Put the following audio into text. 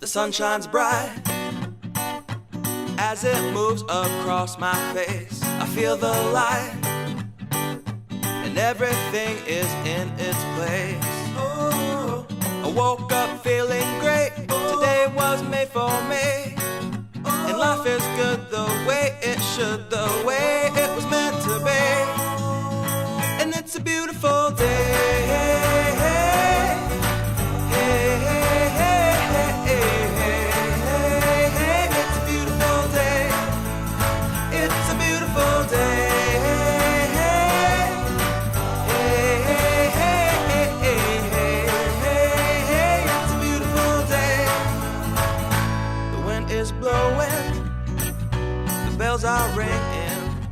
The sun shines bright as it moves across my face. I feel the light and everything is in its place. Oh, I woke up feeling great. Today was made for me. And life is good the way it should, the way it was meant to be. And it's a beautiful day. Blowing, the bells are ringing.